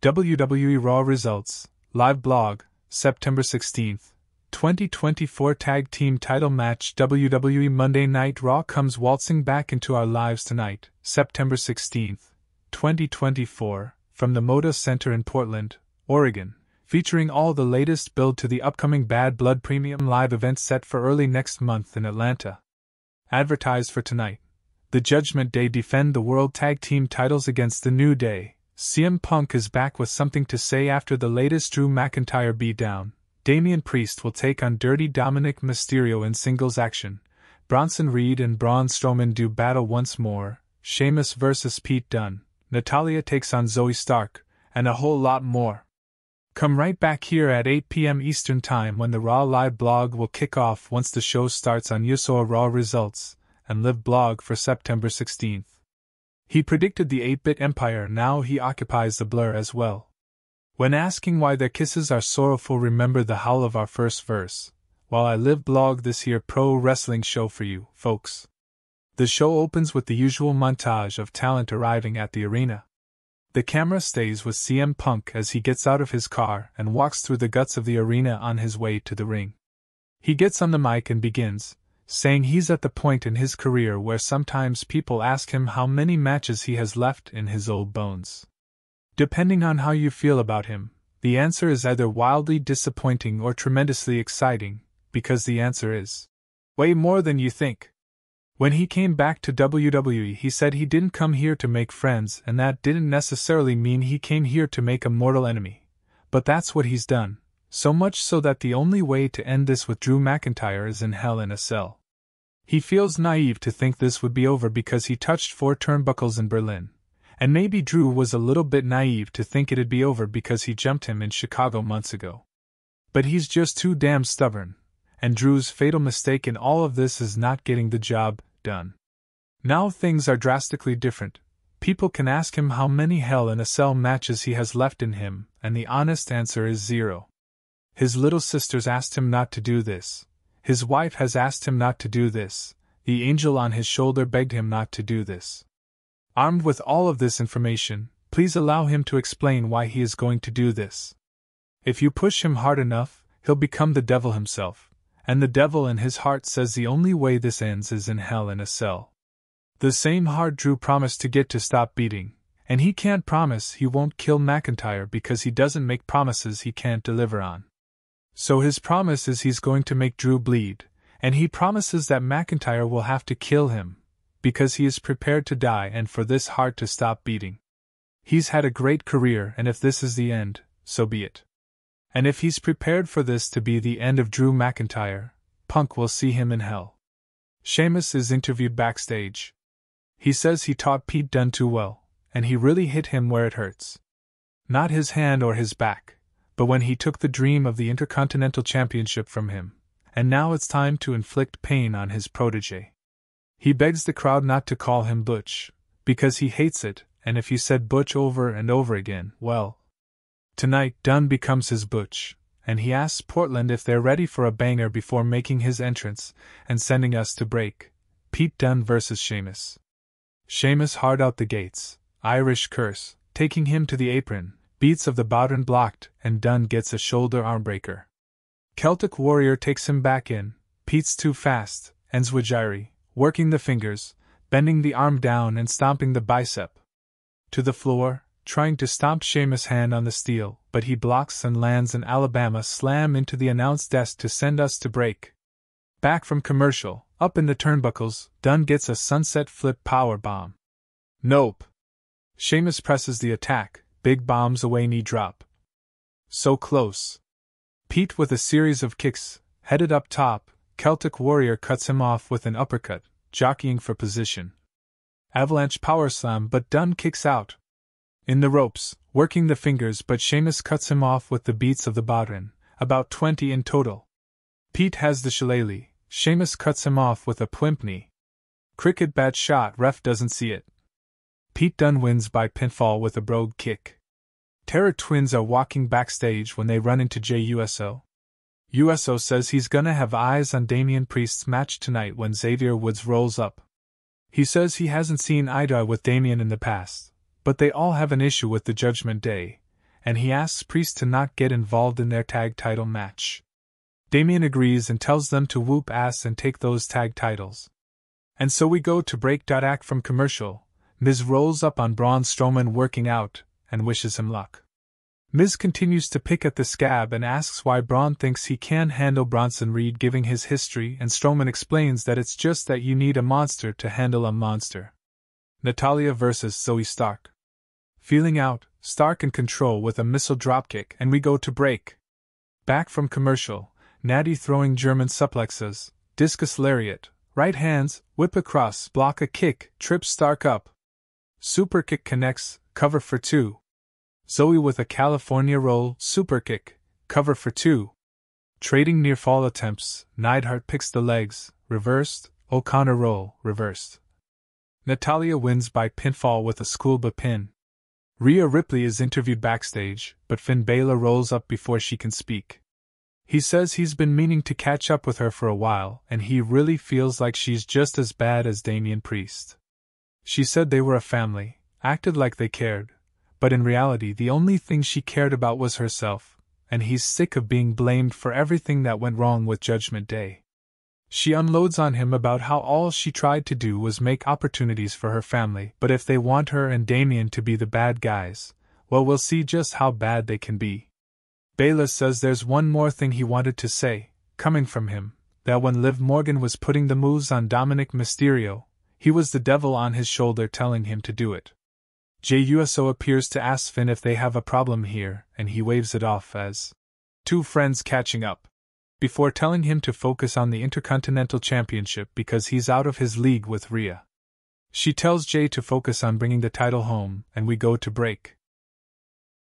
WWE Raw Results, Live Blog, September 16, 2024 Tag Team Title Match. WWE Monday Night Raw comes waltzing back into our lives tonight, September 16, 2024, from the Moda Center in Portland, Oregon, featuring all the latest build to the upcoming Bad Blood Premium Live event set for early next month in Atlanta. Advertised for tonight. The Judgment Day defend the World Tag Team titles against the New Day. CM Punk is back with something to say after the latest Drew McIntyre beatdown. Damian Priest will take on Dirty Dominik Mysterio in singles action. Bronson Reed and Braun Strowman do battle once more. Sheamus vs. Pete Dunne. Natalya takes on Zoey Stark, and a whole lot more. Come right back here at 8 p.m. Eastern Time when the Raw Live blog will kick off once the show starts on USA Raw Results and Live blog for September 16th. He predicted the 8-bit empire, now he occupies the blur as well. When asking why their kisses are sorrowful, remember the howl of our first verse. While I live blog this here pro wrestling show for you, folks. The show opens with the usual montage of talent arriving at the arena. The camera stays with CM Punk as he gets out of his car and walks through the guts of the arena on his way to the ring. He gets on the mic and begins, saying he's at the point in his career where sometimes people ask him how many matches he has left in his old bones. Depending on how you feel about him, the answer is either wildly disappointing or tremendously exciting, because the answer is way more than you think. When he came back to WWE, he said he didn't come here to make friends, and that didn't necessarily mean he came here to make a mortal enemy. But that's what he's done, so much so that the only way to end this with Drew McIntyre is in Hell in a Cell. He feels naive to think this would be over because he touched 4 turnbuckles in Berlin, and maybe Drew was a little bit naive to think it'd be over because he jumped him in Chicago months ago. But he's just too damn stubborn, and Drew's fatal mistake in all of this is not getting the job done. Now things are drastically different. People can ask him how many Hell in a Cell matches he has left in him, and the honest answer is 0. His little sisters asked him not to do this. His wife has asked him not to do this. The angel on his shoulder begged him not to do this. Armed with all of this information, please allow him to explain why he is going to do this. If you push him hard enough, he'll become the devil himself, and the devil in his heart says the only way this ends is in Hell in a Cell. The same heart Drew promised to get to stop beating, and he can't promise he won't kill McIntyre because he doesn't make promises he can't deliver on. So his promise is he's going to make Drew bleed, and he promises that McIntyre will have to kill him, because he is prepared to die and for this heart to stop beating. He's had a great career, and if this is the end, so be it. And if he's prepared for this to be the end of Drew McIntyre, Punk will see him in hell. Sheamus is interviewed backstage. He says he taught Pete Dunne too well, and he really hit him where it hurts. Not his hand or his back, but when he took the dream of the Intercontinental Championship from him, and now it's time to inflict pain on his protege. He begs the crowd not to call him Butch, because he hates it, and if he said Butch over and over again, well. Tonight Dunne becomes his Butch, and he asks Portland if they're ready for a banger before making his entrance and sending us to break. Pete Dunne vs. Sheamus. Sheamus hard out the gates, Irish curse, taking him to the apron, beats of the Bowden blocked, and Dunne gets a shoulder armbreaker. Celtic Warrior takes him back in, Pete's too fast, Enzwajiri, working the fingers, bending the arm down and stomping the bicep. To the floor, trying to stomp Sheamus' hand on the steel, but he blocks and lands an Alabama slam into the announce desk to send us to break. Back from commercial, up in the turnbuckles, Dunne gets a sunset flip power bomb. Nope. Sheamus presses the attack, big bombs away, knee drop. So close. Pete with a series of kicks, headed up top, Celtic Warrior cuts him off with an uppercut, jockeying for position. Avalanche power slam, but Dunne kicks out. In the ropes, working the fingers, but Sheamus cuts him off with the beats of the Bowden, about 20 in total. Pete has the shillelagh, Sheamus cuts him off with a plimp knee. Cricket bat shot, ref doesn't see it. Pete Dunne wins by pinfall with a brogue kick. Terror Twins are walking backstage when they run into Jey Uso. Uso says he's gonna have eyes on Damian Priest's match tonight when Xavier Woods rolls up. He says he hasn't seen eye to eye with Damian in the past, but they all have an issue with the Judgment Day, and he asks Priest to not get involved in their tag title match. Damian agrees and tells them to whoop ass and take those tag titles. And so we go to break. Act from commercial. Miz rolls up on Braun Strowman working out, and wishes him luck. Miz continues to pick at the scab and asks why Braun thinks he can handle Bronson Reed, giving his history, and Strowman explains that it's just that you need a monster to handle a monster. Natalya vs. Zoey Stark. Feeling out, Stark in control with a missile dropkick, and we go to break. Back from commercial, Natty throwing German suplexes, discus lariat, right hands, whip across, block a kick, trips Stark up. Super kick connects, cover for 2. Zoey with a California roll, super kick, cover for 2. Trading near fall attempts, Neidhart picks the legs, reversed, O'Connor roll, reversed. Natalya wins by pinfall with a schoolboy pin. Rhea Ripley is interviewed backstage, but Finn Balor rolls up before she can speak. He says he's been meaning to catch up with her for a while, and he really feels like she's just as bad as Damian Priest. She said they were a family, acted like they cared, but in reality the only thing she cared about was herself, and he's sick of being blamed for everything that went wrong with Judgment Day. She unloads on him about how all she tried to do was make opportunities for her family, but if they want her and Damian to be the bad guys, well, we'll see just how bad they can be. Balor says there's one more thing he wanted to say, coming from him, that when Liv Morgan was putting the moves on Dominik Mysterio, he was the devil on his shoulder telling him to do it. Jey Uso appears to ask Finn if they have a problem here, and he waves it off as two friends catching up, before telling him to focus on the Intercontinental Championship because he's out of his league with Rhea. She tells Jey to focus on bringing the title home, and we go to break.